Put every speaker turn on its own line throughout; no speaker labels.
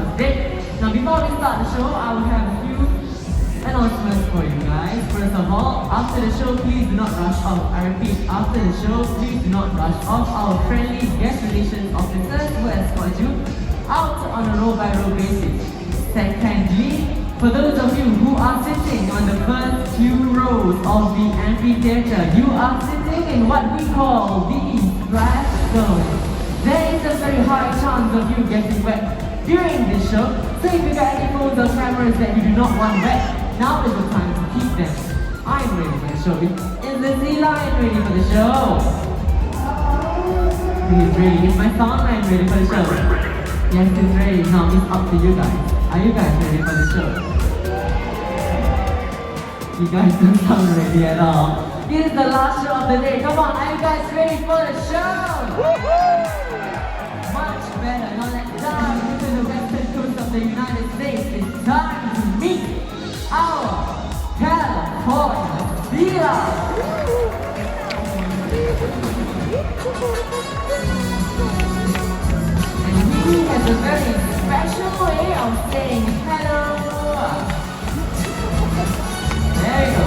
was great. Now before we start the show, I will have a few announcements for you guys. First of all, after the show, please do not rush off. I repeat, after the show, please do not rush off. Our friendly guest relations officers will escort you out on a row-by-row basis. Secondly, for those of you who are sitting on the first few rows of the amphitheater, you are sitting in what we call the splash zone. There is a very high chance of you getting wet during this show, so if you got any phones or cameras that you do not want wet, now is the time to keep them. I'm ready for the show. Is the Sea Lion ready for the show? He's ready. Is my sound line ready for the show? Yes, it's ready. Now it's up to you guys. Are you guys ready for the show? You guys don't sound ready at all. This is the last show of the day. Come on, are you guys ready for the show? Much better. Now let's dive into the western coast of the United States. It's time to meet our California Villa. And he has a very special way of saying hello. There you go.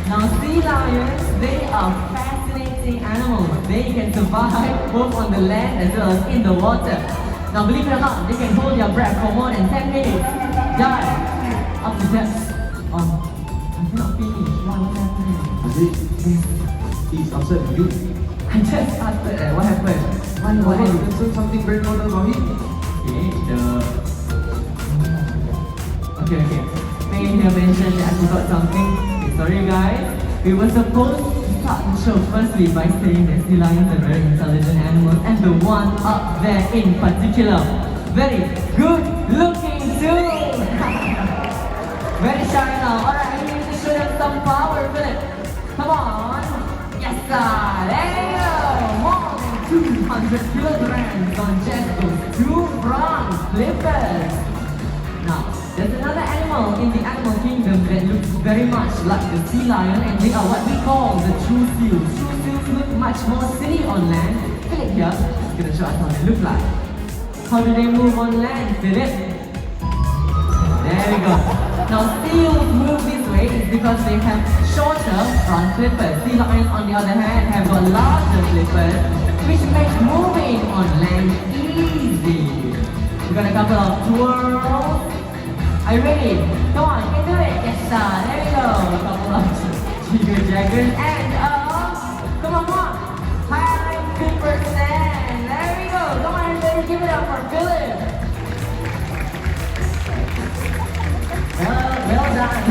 Now sea lions, they are fascinating animals. They can survive both on the land as well as in the water. Now believe it or not, they can hold their breath for more than 10 minutes. Dive up to depth. I cannot finish. What's happening?
He's upset with you.
I just started. What happened?
What happened? Something very important about him.
Okay. May I mention that I forgot something? Sorry guys, we were supposed to start the show firstly by saying that sea lions are very intelligent animals, and the one up there in particular, very good looking too. Very shy now. Alright, we need to show them some power, Philip. Come on. Yes sir, there you go. More than 200 kilograms on just those two front flippers. Now, there's another animal in the animal kingdom that looks very much like the sea lion, and they are what we call the true seals. True seals look much more silly on land. Philip here is going to show us how they look like. How do they move on land, Philip? There we go. Now seals move this way is because they have shorter front flippers. Sea lions on the other hand have got larger flippers, which makes moving on land easy. We got a couple of twirls. Are you ready? Come on, you can do it. Yes sir, there we go. A couple of jigger jaggers and come on. High 2%. There we go. Come on, everybody, give it up for Philip. Well done.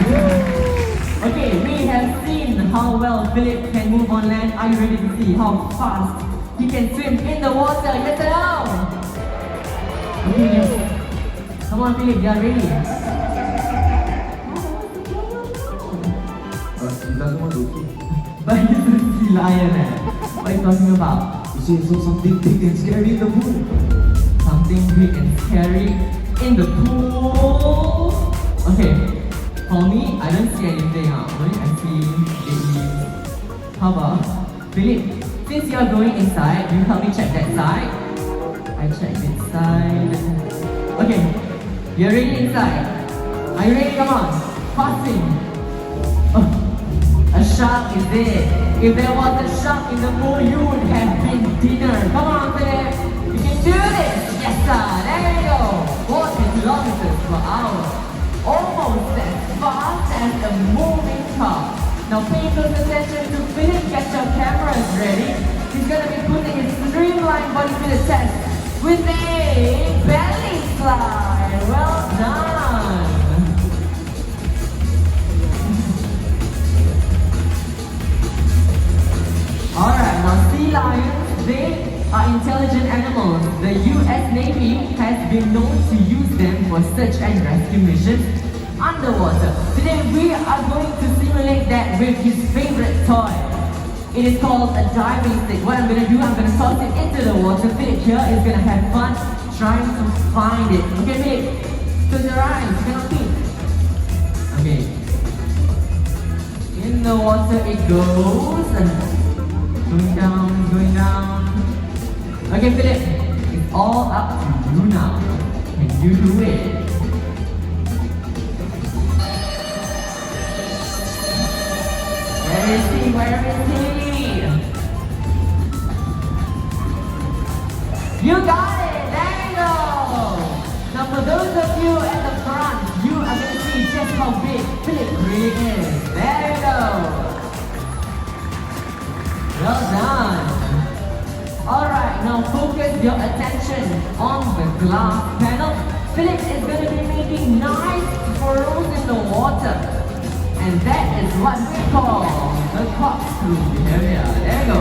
Okay, we have seen how well Philip can move on land. Are you ready to see how fast he can swim in the water? Yes or no? Okay, yes. Come on, Philip, you are ready.
He doesn't want to keep.
But he's a sea lion. What are you talking about?
He says so something big and scary in the pool.
Something big and scary in the pool. Okay, for me, I don't see anything. Only I see babies. How about Philip? Since you are going inside, you help me check that side. I check this side. Okay, you're ready inside. Are you ready? Come on, fasting. Oh, a shark is there. If there was a shark in the pool, you would have been dinner. Come on, Philip. You can do this. Yes, sir. There you go. 40 kilometers per hour. Almost as fast as a moving car. Now pay close attention to Philip. Get your cameras ready. He's gonna be putting his streamlined on to the test with a belly slide. Well done. Alright, now sea lions, they are intelligent animals. The US Navy has been known to use them for search and rescue missions underwater. Today we are going to simulate that with his favorite toy. It is called a diving stick. What I'm going to do, I'm going to toss it into the water. Philip here is going to have fun trying to find it. Okay, Philip, close your eyes, you cannot think. Okay. In the water it goes. Going down, going down. Okay, Philip, it's all up to you now. Can you do it? Where is he? Where is he? You got it! There you go! Now for those of you at the front, you are going to see just how big Philip really is. There you go! Well done! Alright, now focus your attention on the glass panel. Philip is going to be making nice furrows in the water. And that is what we call the corkscrew behavior. There you go.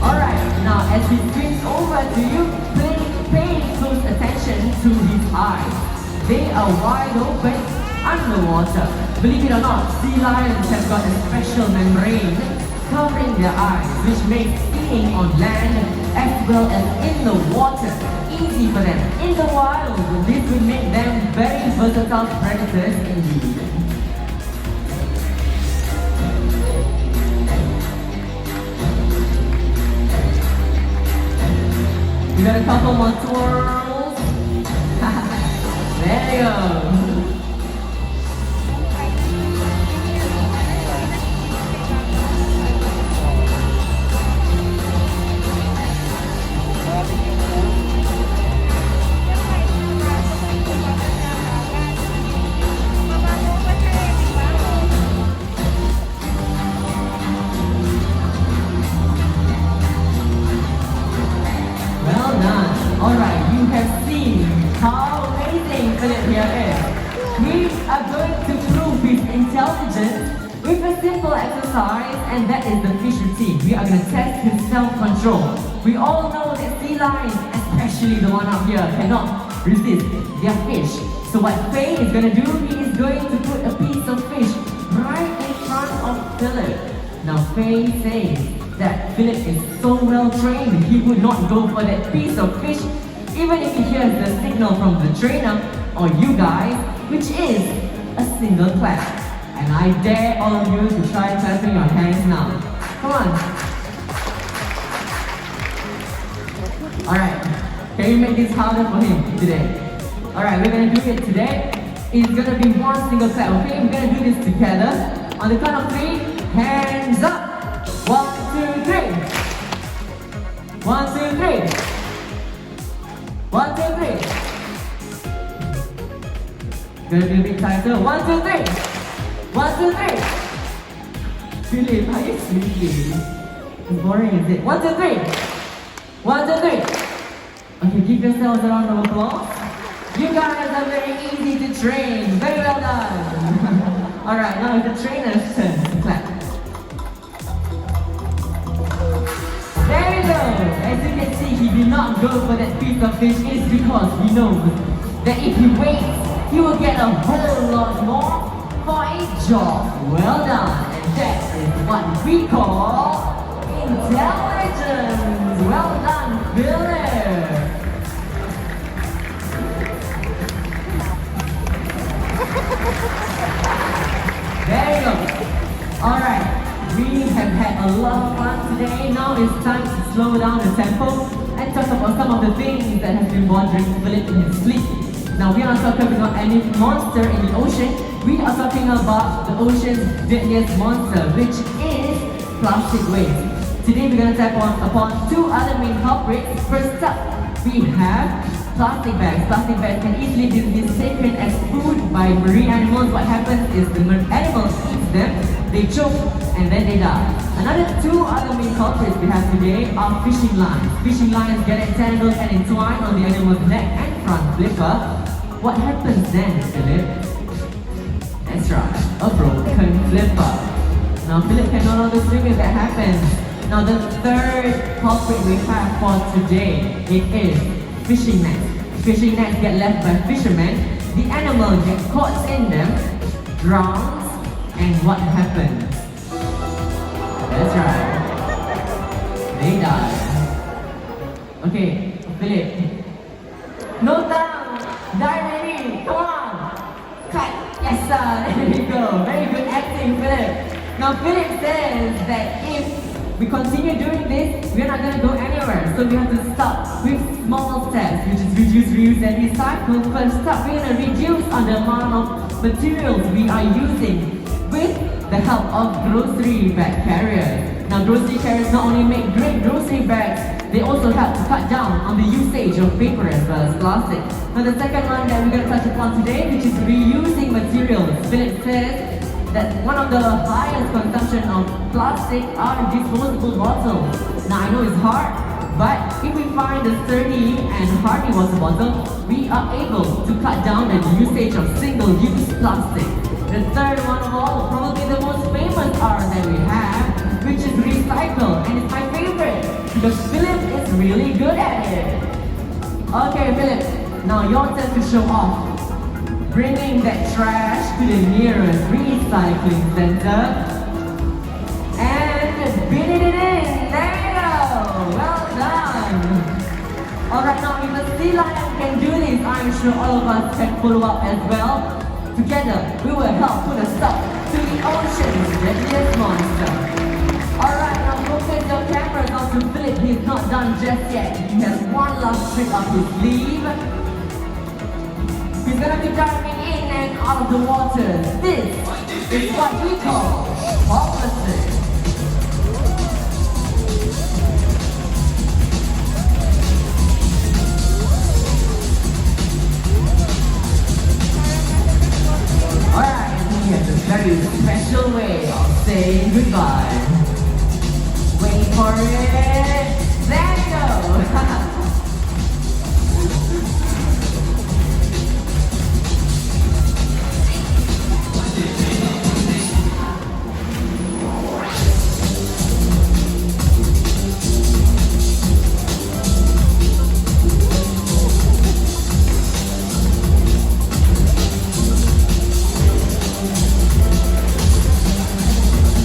Alright, now as he swims over to you, pay close attention to his eyes. They are wide open underwater. Believe it or not, sea lions have got a special membrane covering their eyes, which makes seeing on land as well as in the water easy for them. In the wild, this will make them very versatile predators indeed. You got a couple more twirls. There you go. Alright, you have seen how amazing Philip here is. We are going to prove his intelligence with a simple exercise, and that is the fish routine. We are going to test his self-control. We all know that sea lions, especially the one up here, cannot resist their fish. So what Faye is going to do, he is going to put a piece of fish right in front of Philip. Now Faye says that Philip is so well trained, he would not go for that piece of fish even if he hears the signal from the trainer or you guys, which is a single clap. And I dare all of you to try clapping your hands now. Come on. Alright, can you make this harder for him today? Alright, we're gonna do it today. It's gonna be one single clap, okay? We're gonna do this together. On the count of 3, hands up. 1, 2, 3. 1, 2, 3. 1, 2, 3. Gonna be a bit tighter. 1, 2, 3. 1, 2, 3. Philip, are you sleeping? It's boring, is it? 1, 2, 3. 1, 2, 3. Okay, give yourselves a round of applause. You guys are very easy to train. Very well done. Alright, now it's the trainer's turn to clap. There you go! As you can see, he did not go for that piece of fish. It's because he knows that if he waits, he will get a whole lot more for a job well done. And that is what we call intelligence. Well done, Philip! There you go. Alright. We have had a lot of fun today. Now it's time to slow down the tempo and talk about some of the things that have been bothering Philip in his sleep. Now we are not talking about any monster in the ocean. We are talking about the ocean's deadliest monster, which is plastic waste. Today we're going to tap upon two other main culprits. First up, we have plastic bags. Plastic bags can easily be taken as food by marine animals. What happens is the animal eats them they choke, and then they die. Another two other main culprits we have today are fishing lines. Fishing lines get entangled and entwined on the animal's neck and front flipper. What happens then, Philip? That's right, a broken flipper. Now Philip can no longer swim if that happens. Now the third culprit we have for today, it is fishing nets. Fishing nets get left by fishermen. The animal gets caught in them, drowns, and what happens? That's right. They die. Okay, Philip. No time. Die ready. Come on. Cut. Yes, sir. There we go. Very good acting, Philip. Now, Philip says that if we continue doing this, we're not going to go anywhere. So we have to start with small steps, which is reduce, reuse, and recycle. First up, we're going to reduce on the amount of materials we are using with the help of grocery bag carriers. Now, grocery carriers not only make great grocery bags, they also help to cut down on the usage of paper as well as plastic. Now, the second one that we're going to touch upon today, which is reusing materials. Philip says that one of the highest consumption of plastic are disposable bottles. Now, I know it's hard, but if we find a sturdy and hardy water bottle, we are able to cut down on the usage of single-use plastic. The third one of all, probably the most famous R that we have, which is recycle, and it's my favorite because Philip is really good at it. Okay, Philip, now your turn to show off. Bringing that trash to the nearest recycling center and binning it in. There you go. Well done. Alright, now if a sea lion can do this, I'm sure all of us can follow up as well. Together, we will help put a stop to the ocean's deadliest monster. Alright, now focus your cameras onto Philip. He's not done just yet. He has one last trick up his sleeve. He's gonna be diving in and out of the water. This is what we call hopelessness. Alright, he has a very special way of saying goodbye. Wait for it. There you go.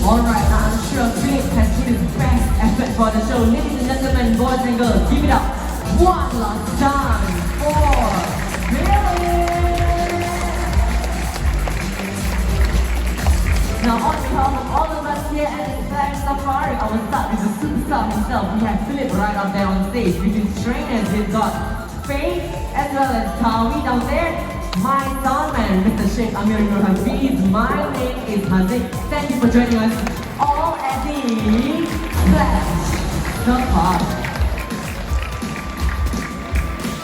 Alright, now I'm sure Philip has put his best effort for the show. Ladies and gentlemen, boys and girls, give it up one last time for Philip! Now on behalf of all of us here at Flag Safari, I will start with the superstar himself. We have Philip right up there on stage. With his trainers, we've got Faith as well as Tawi down there. My soundman, Mr. Sheikh Amir Nur Hafiz. My name is Haziq. Thank you for joining us all at the Flash Safari.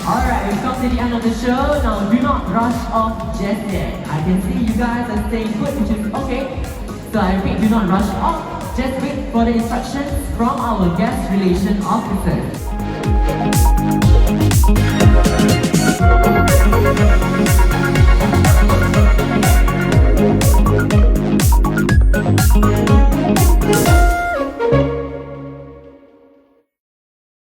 Alright, we've come to the end of the show. Now do not rush off just yet. I can see you guys are staying put, which is okay. So I repeat, do not rush off. Just wait for the instructions from our guest relation officers.